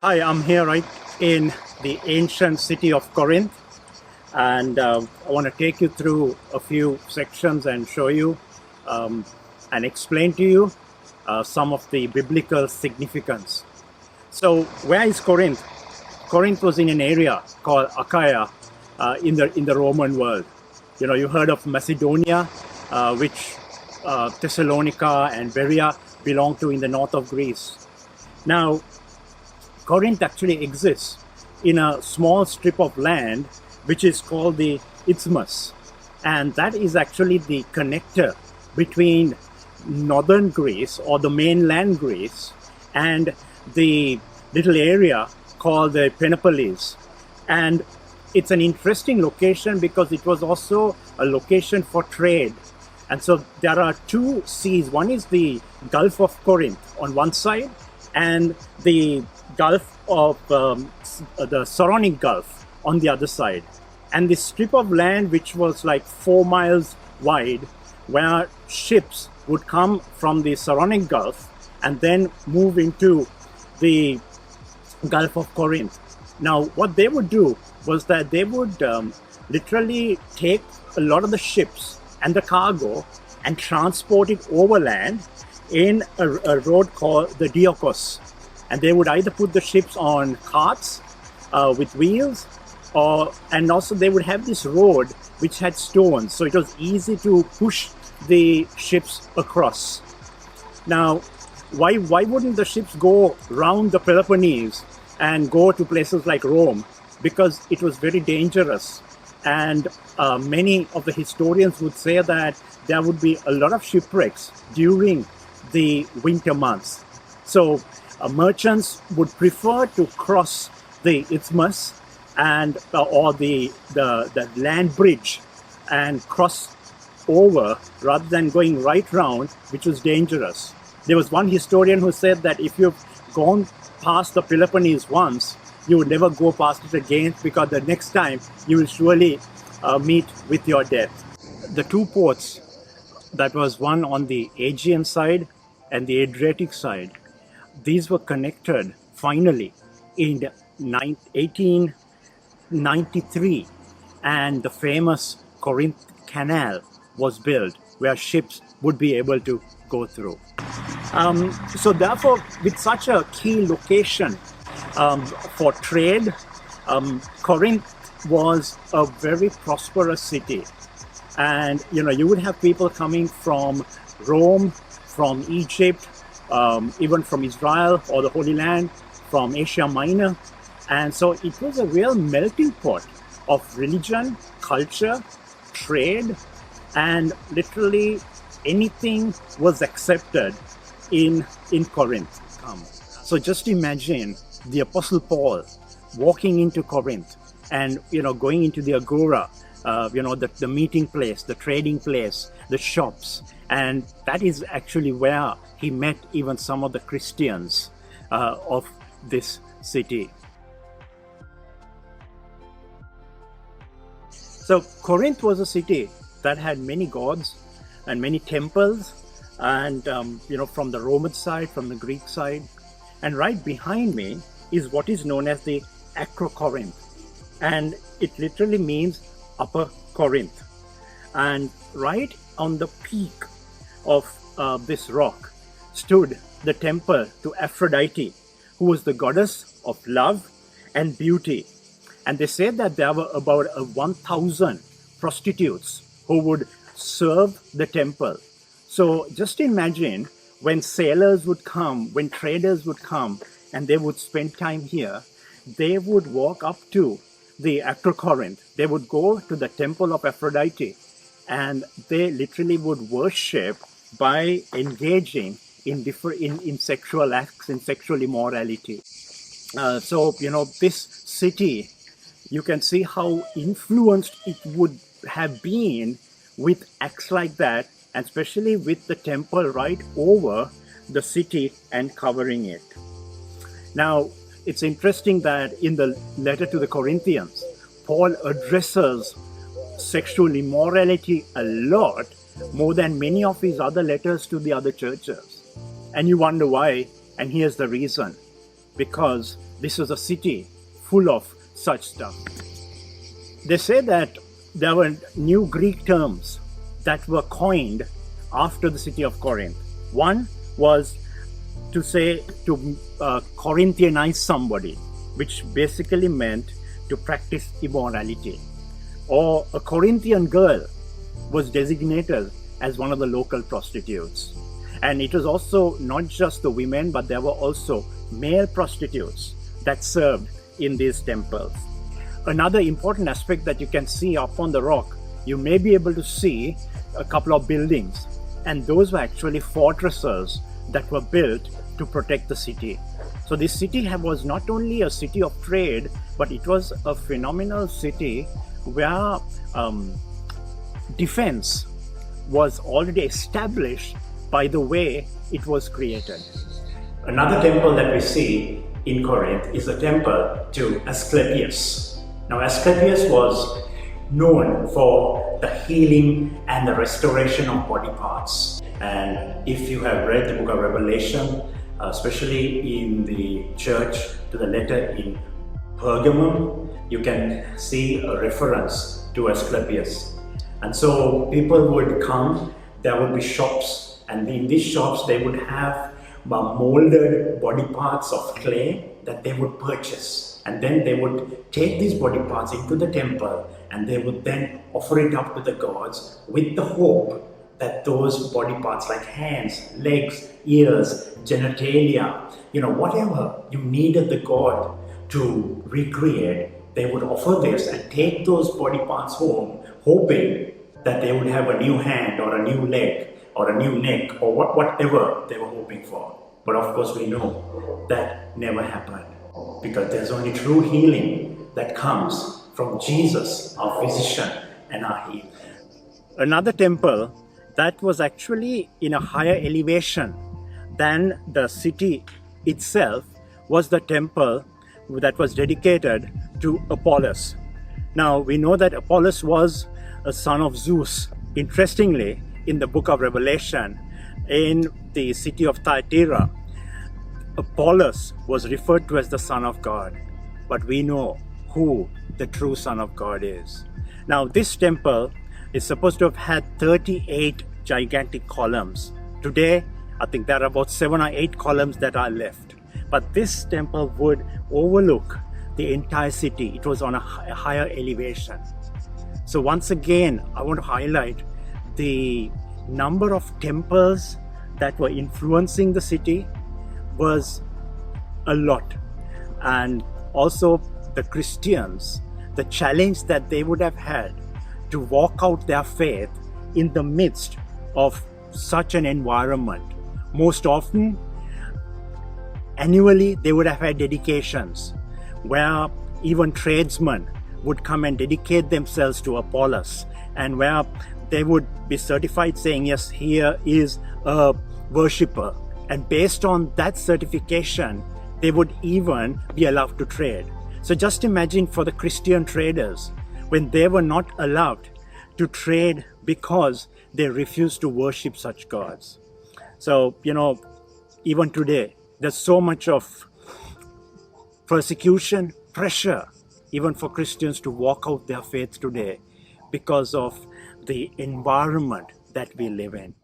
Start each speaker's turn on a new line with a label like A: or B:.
A: Hi, I'm here right in the ancient city of Corinth, and I want to take you through a few sections and show you um, and explain to you some of the biblical significance. So, where is Corinth? Corinth was in an area called Achaia in the Roman world. You know, you heard of Macedonia, which Thessalonica and Berea belong to in the north of Greece. Now, Corinth actually exists in a small strip of land which is called the Isthmus. And that is actually the connector between northern Greece or the mainland Greece and the little area called the Peloponnese. And it's an interesting location because it was also a location for trade. And so there are two seas. One is the Gulf of Corinth on one side, and the Gulf of the surrounding Gulf on the other side. And this strip of land, which was like 4 miles wide, where ships would come from the surrounding Gulf and then move into the Gulf of Corinth. Now, what they would do was that they would literally take a lot of the ships and the cargo and transport it overland in a road called the Diokos. And they would either put the ships on carts with wheels, and also they would have this road which had stones, so it was easy to push the ships across. Now, why wouldn't the ships go round the Peloponnese and go to places like Rome? Because it was very dangerous. And many of the historians would say that there would be a lot of shipwrecks during the winter months. So merchants would prefer to cross the isthmus and or the land bridge and cross over rather than going right round, which was dangerous. There was one historian who said that if you've gone past the Peloponnese once, you would never go past it again, because the next time you will surely meet with your death. The two ports, that was one on the Aegean side and the Adriatic side, these were connected finally in 1893, and the famous Corinth Canal was built where ships would be able to go through. So therefore, with such a key location for trade, Corinth was a very prosperous city. And you would have people coming from Rome, from Egypt, even from Israel or the Holy Land, from Asia Minor. And so it was a real melting pot of religion, culture, trade, and literally anything was accepted in Corinth. So just imagine the Apostle Paul walking into Corinth and going into the agora, the meeting place, the trading place, the shops, and that is actually where he met even some of the Christians of this city. So Corinth was a city that had many gods and many temples, and from the Roman side, from the Greek side. And right behind me is what is known as the Acrocorinth, and it literally means Upper Corinth. And right on the peak of this rock stood the temple to Aphrodite, who was the goddess of love and beauty. And they said that there were about 1,000 prostitutes who would serve the temple. So just imagine when sailors would come, when traders would come, and they would spend time here, they would walk up to the Acrocorinth. They would go to the temple of Aphrodite, and they literally would worship by engaging in sexual acts, in sexual immorality. So this city, you can see how influenced it would have been with acts like that, and especially with the temple right over the city and covering it. Now, it's interesting that in the letter to the Corinthians, Paul addresses sexual immorality a lot, more than many of his other letters to the other churches. And you wonder why, and here's the reason. because this was a city full of such stuff. They say that there were new Greek terms that were coined after the city of Corinth. One was to say to Corinthianize somebody, which basically meant to practice immorality. Or a Corinthian girl was designated as one of the local prostitutes. And it was also not just the women, but there were also male prostitutes that served in these temples. Another important aspect that you can see up on the rock, you may be able to see a couple of buildings, and those were actually fortresses that were built to protect the city. So this city was not only a city of trade, but it was a phenomenal city where defense was already established by the way it was created. Another temple that we see in Corinth is a temple to Asclepius. Now Asclepius was known for the healing and the restoration of body parts. And if you have read the book of Revelation, especially in the church to the letter in Pergamum, you can see a reference to Asclepius. And so people would come, there would be shops, and in these shops they would have molded body parts of clay that they would purchase. And then they would take these body parts into the temple, and they would then offer it up to the gods with the hope that those body parts like hands, legs, ears, genitalia, whatever you needed the god to recreate, they would offer this and take those body parts home, hoping that they would have a new hand or a new leg or a new neck or whatever they were hoping for. But of course we know that never happened, because there's only true healing that comes from Jesus, our physician and our healer. Another temple that was actually in a higher elevation than the city itself was the temple that was dedicated to Apollos. Now we know that Apollos was a son of Zeus. Interestingly, in the book of Revelation, in the city of Thyatira, Apollos was referred to as the Son of God. But we know who the true Son of God is. Now this temple is supposed to have had 38 gigantic columns. Today, I think there are about 7 or 8 columns that are left. But this temple would overlook the entire city. It was on a higher elevation. So once again, I want to highlight the number of temples that were influencing the city was a lot. And also the Christians, the challenge that they would have had to walk out their faith in the midst of such an environment. Most often, annually, they would have had dedications where even tradesmen would come and dedicate themselves to Apollos, and where they would be certified saying, yes, here is a worshipper. And based on that certification, they would even be allowed to trade. So just imagine for the Christian traders, when they were not allowed to trade because they refused to worship such gods. So, even today, there's so much of persecution, pressure, even for Christians to walk out their faith today because of the environment that we live in.